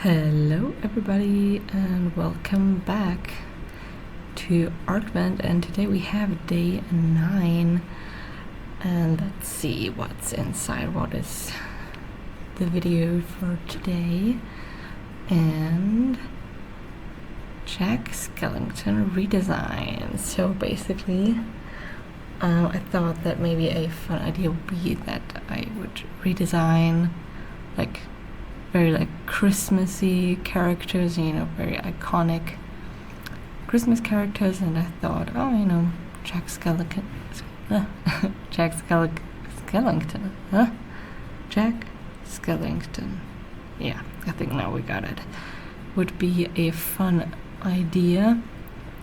Hello everybody and welcome back to Artvent, and today we have day 9 and let's see what's inside, what is the video for today. And Jack Skellington redesign. So basically I thought that maybe a fun idea would be that I would redesign very Christmassy characters, very iconic Christmas characters, and I thought, Jack Skellington, Jack Skellington, Jack Skellington, yeah, I think now we got it, would be a fun idea.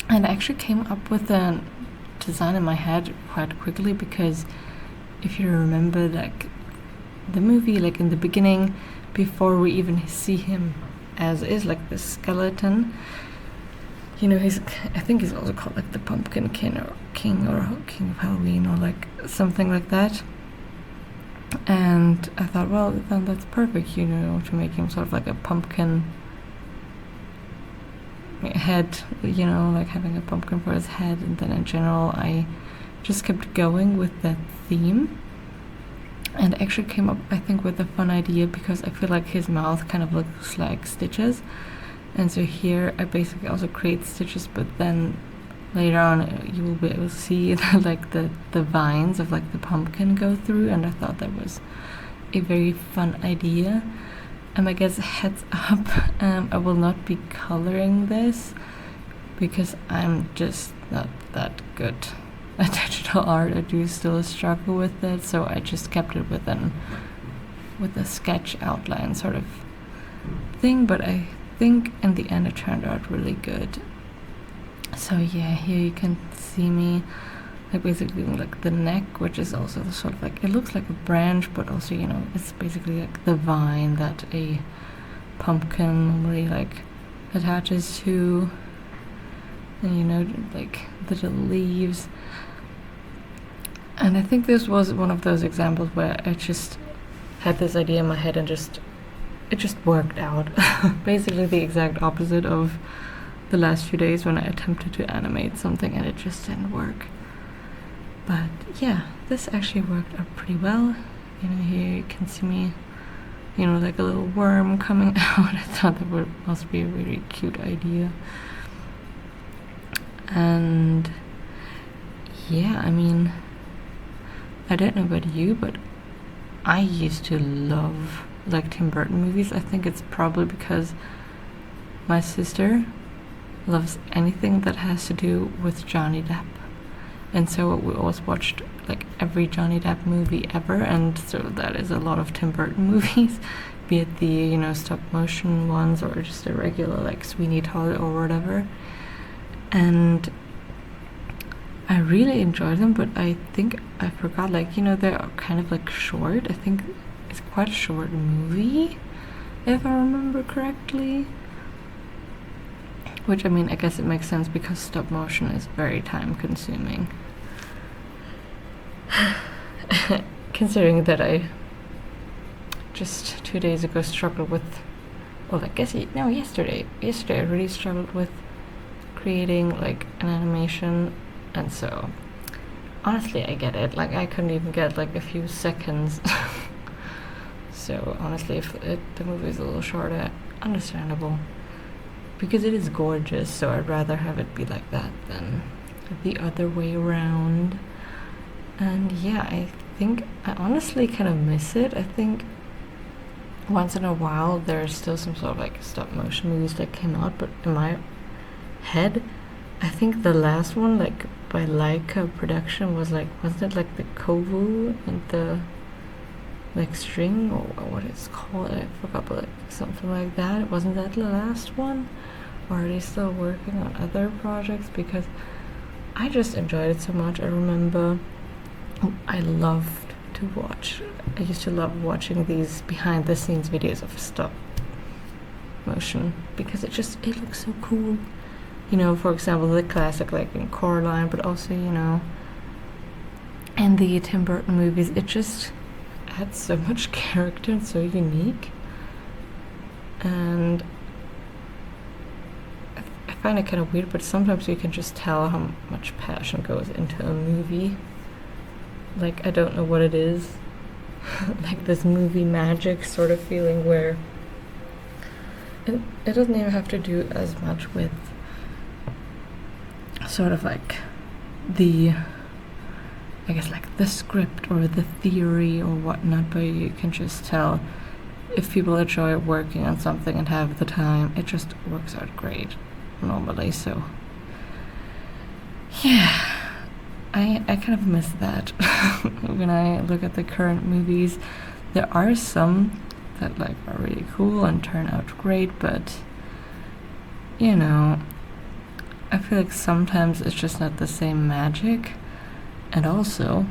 And I actually came up with a design in my head quite quickly, because if you remember the movie, in the beginning, before we even see him as is the skeleton, I think he's also called the Pumpkin King or King of Halloween or something like that. And I thought, well, then that's perfect, to make him sort of a pumpkin head, having a pumpkin for his head. And then in general I just kept going with that theme, and actually came up, I think, with a fun idea, because I feel like his mouth kind of looks like stitches, and so here I basically also create stitches, but then later on you will be able to see the vines of the pumpkin go through, and I thought that was a very fun idea. I guess heads up, I will not be coloring this because I'm just not that good at digital art. I do still struggle with it, so I just kept it with a sketch outline sort of thing, but I think in the end it turned out really good. So yeah, here you can see me basically the neck, which is also sort of it looks like a branch, but also it's basically the vine that a pumpkin normally attaches to, and the little leaves. And I think this was one of those examples where I just had this idea in my head and it just worked out. Basically the exact opposite of the last few days when I attempted to animate something and it just didn't work. But yeah, this actually worked out pretty well. Here you can see me, a little worm coming out. I thought that must be a really cute idea. And yeah, I don't know about you, but I used to love Tim Burton movies. I think it's probably because my sister loves anything that has to do with Johnny Depp, and so we always watched every Johnny Depp movie ever, and so that is a lot of Tim Burton movies, be it the stop motion ones or just a regular Sweeney Todd or whatever. And I really enjoyed them, but I think I forgot, they're kind of short. I think it's quite a short movie, if I remember correctly. Which, I guess it makes sense because stop motion is very time consuming. Considering that I just 2 days ago struggled with, yesterday I really struggled with creating an animation. And so, honestly, I get it. I couldn't even get a few seconds. So, honestly, if the movie is a little shorter, understandable. Because it is gorgeous, so I'd rather have it be like that than the other way around. And yeah, I think I honestly kind of miss it. I think once in a while there are still some sort of stop motion movies that came out, but in my head, I think the last one by Leica production was wasn't it the Kovu and the string, or what it's called, I forgot, but something like that. Wasn't that the last one, or are they still working on other projects? Because I just enjoyed it so much. I remember I used to love watching these behind the scenes videos of stop motion, because it looks so cool. For example, the classic in Coraline, but also, in the Tim Burton movies, it just adds so much character and so unique. And find it kind of weird, but sometimes you can just tell how much passion goes into a movie. Like, I don't know what it is. Like this movie magic sort of feeling where it doesn't even have to do as much with sort of like the, I guess, like the script or the theory or whatnot, but you can just tell if people enjoy working on something and have the time, it just works out great normally. So yeah, I kind of miss that. When I look at the current movies, there are some that like are really cool and turn out great, but you know, I feel like sometimes it's just not the same magic. And also,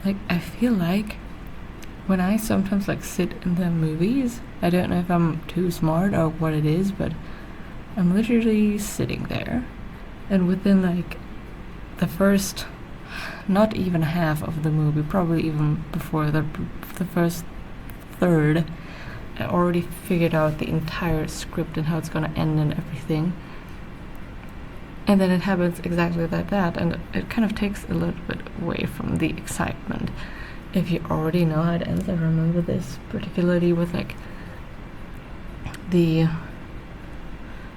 like, I feel like when I sometimes like sit in the movies, I don't know if I'm too smart or what it is, but I'm literally sitting there, and within like the first, not even half of the movie, probably even before the first third, I already figured out the entire script and how it's gonna end and everything. And then it happens exactly like that, and it kind of takes a little bit away from the excitement if you already know how it ends. I remember this particularly with like the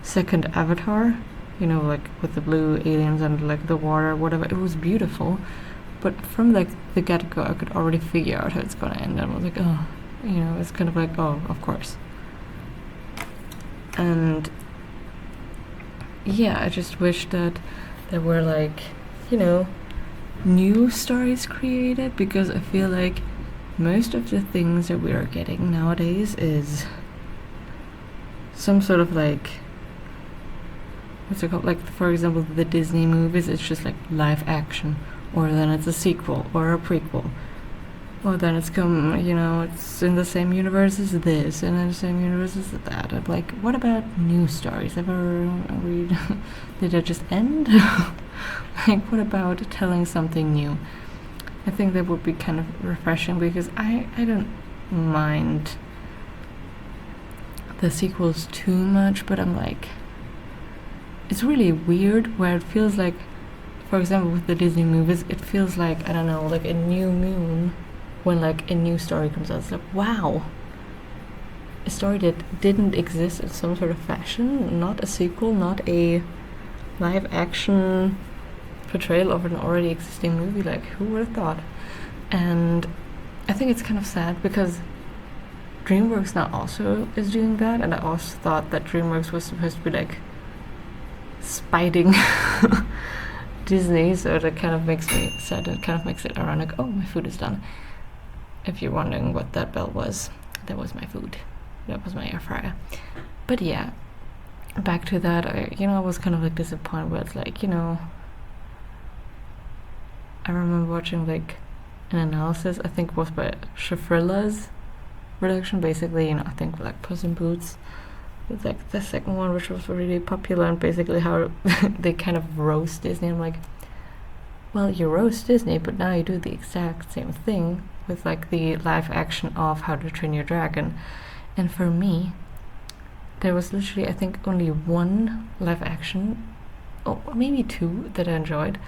second Avatar, you know, like with the blue aliens and like the water, whatever. It was beautiful, but from like the get-go I could already figure out how it's gonna end, and I was like, oh, you know, it's kind of like, oh, of course. And yeah, I just wish that there were like, you know, new stories created, because I feel like most of the things that we are getting nowadays is some sort of like, what's it called, like for example the Disney movies, it's just like live action, or then it's a sequel or a prequel, or then it's you know, it's in the same universe as this and in the same universe as that. I'm like, what about new stories? Ever read did it just end? Like, what about telling something new? I think that would be kind of refreshing, because I don't mind the sequels too much, but I'm like, it's really weird where it feels like, for example with the Disney movies, it feels like, I don't know, like a new moon when like a new story comes out. It's like, wow, a story that didn't exist in some sort of fashion, not a sequel, not a live action portrayal of an already existing movie. Like, who would have thought? And I think it's kind of sad, because DreamWorks now also is doing that, and I also thought that DreamWorks was supposed to be like spiting Disney, so that kind of makes me sad. It kind of makes it ironic. Oh, my food is done. If you're wondering what that bell was, that was my food. That was my air fryer. But yeah, back to that, I was kind of like disappointed where it's like, I remember watching like an analysis, I think it was by Shafrilla's production, basically, I think like Puss in Boots. It's like the second one, which was really popular, and basically how they kind of roast Disney. I'm like, well, you roast Disney, but now you do the exact same thing with like the live action of How to Train Your Dragon. And for me, there was literally, I think, only one live action, or maybe two, that I enjoyed,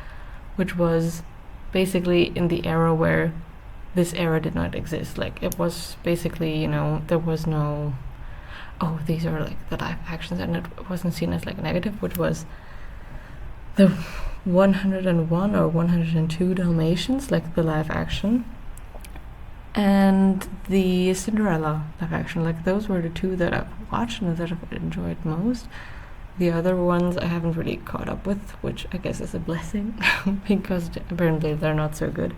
which was basically in the era where this era did not exist. Like, it was basically, there was no, oh, these are like the live actions, and it wasn't seen as like negative, which was the 101 or 102 Dalmatians, like the live action, and the Cinderella live action. Like, those were the two that I've watched and that I've enjoyed most. The other ones I haven't really caught up with, which I guess is a blessing because apparently they're not so good.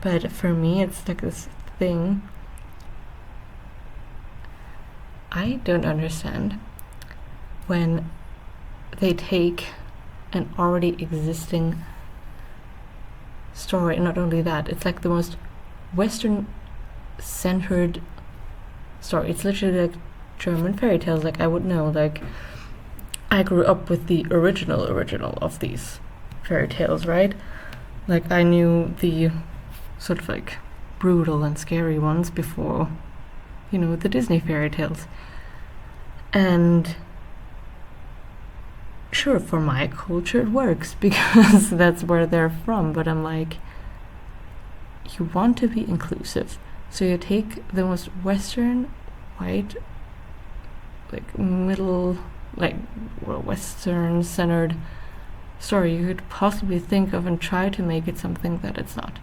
But for me, it's like this thing. I don't understand when they take an already existing story, and not only that, it's like the most Western centered story. It's literally like German fairy tales. Like, I would know, like, I grew up with the original of these fairy tales, right? Like, I knew the sort of like brutal and scary ones before, the Disney fairy tales. And sure, for my culture it works because that's where they're from, but I'm like, you want to be inclusive, so you take the most Western, white, like middle, like Western centered story you could possibly think of and try to make it something that it's not.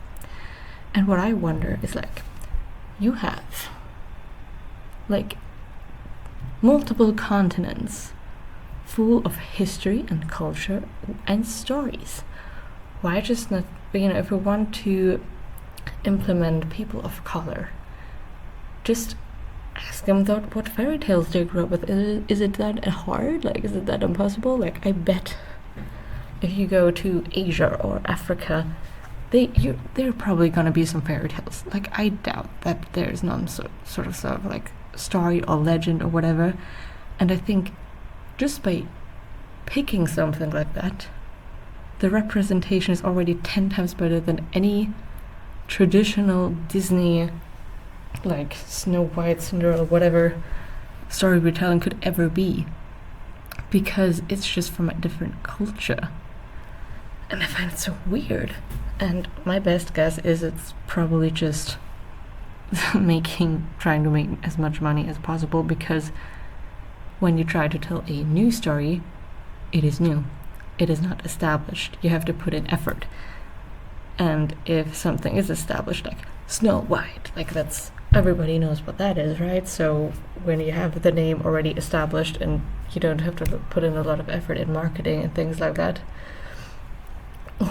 And what I wonder is, like, you have like multiple continents full of history and culture and stories. Why just not, if we want to implement people of color, just ask them what fairy tales they grew up with. Is it that hard? Like, is it that impossible? Like, I bet if you go to Asia or Africa, there are probably gonna be some fairy tales. Like, I doubt that there's none sort of like story or legend or whatever. And I think just by picking something like that, the representation is already 10 times better than any traditional Disney, like Snow White, Cinderella, whatever story retelling could ever be, because it's just from a different culture. And I find it so weird. And my best guess is it's probably just trying to make as much money as possible, because when you try to tell a new story, it is new. It is not established. You have to put in effort. And if something is established, like Snow White, like that's, everybody knows what that is, right? So when you have the name already established and you don't have to put in a lot of effort in marketing and things like that,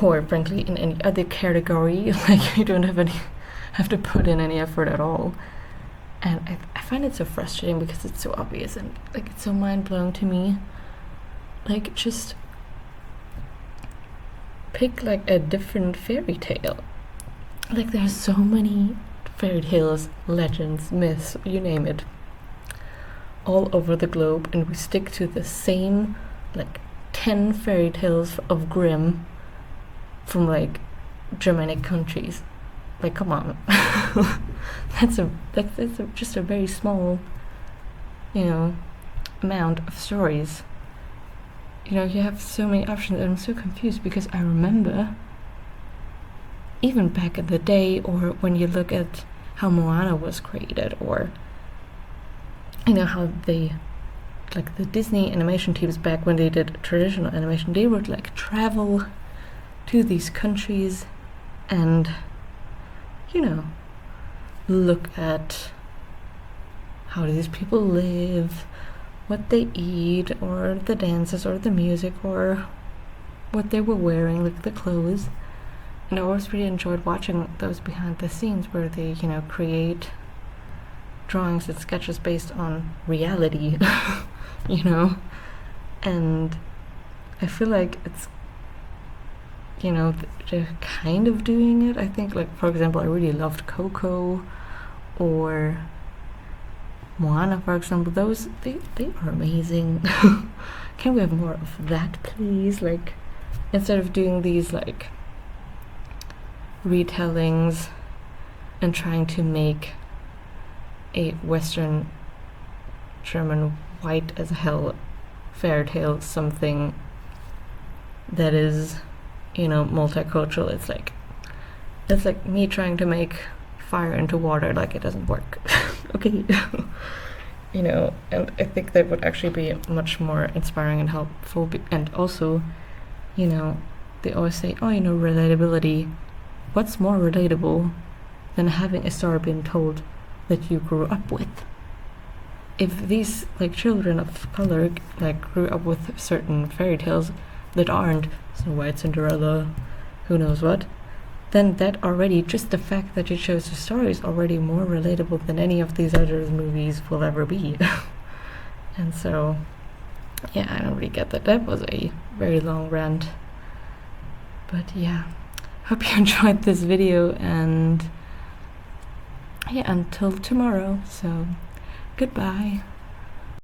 or frankly in any other category, like you don't have to put in any effort at all. And I find it so frustrating because it's so obvious and like it's so mind-blowing to me. Like, just pick like a different fairy tale. Like, there's so many fairy tales, legends, myths, you name it, all over the globe, and we stick to the same like 10 fairy tales of Grimm from like Germanic countries. Like, come on. that's just a very small, amount of stories. You have so many options, and I'm so confused because I remember even back in the day, or when you look at how Moana was created, or how they, like the Disney animation teams back when they did traditional animation, they would like travel to these countries and look at how these people live, what they eat, or the dances, or the music, or what they were wearing, like the clothes. And I always really enjoyed watching those behind the scenes where they, create drawings and sketches based on reality, and I feel like it's, they're kind of doing it. I think, like, for example, I really loved Coco or Moana, for example. Those, they are amazing. Can we have more of that, please? Like, instead of doing these, like, retellings and trying to make a Western German white as hell fairy tale something that is, multicultural. It's like me trying to make fire into water. Like, it doesn't work. Okay. And I think that would actually be much more inspiring and helpful. And also, they always say, relatability. What's more relatable than having a story being told that you grew up with? If these, like, children of color, like, grew up with certain fairy tales that aren't Snow White, Cinderella, who knows what, then that already, just the fact that you chose the story is already more relatable than any of these other movies will ever be. And so, yeah, I don't really get that. That was a very long rant. But yeah, hope you enjoyed this video, and yeah, until tomorrow, so goodbye.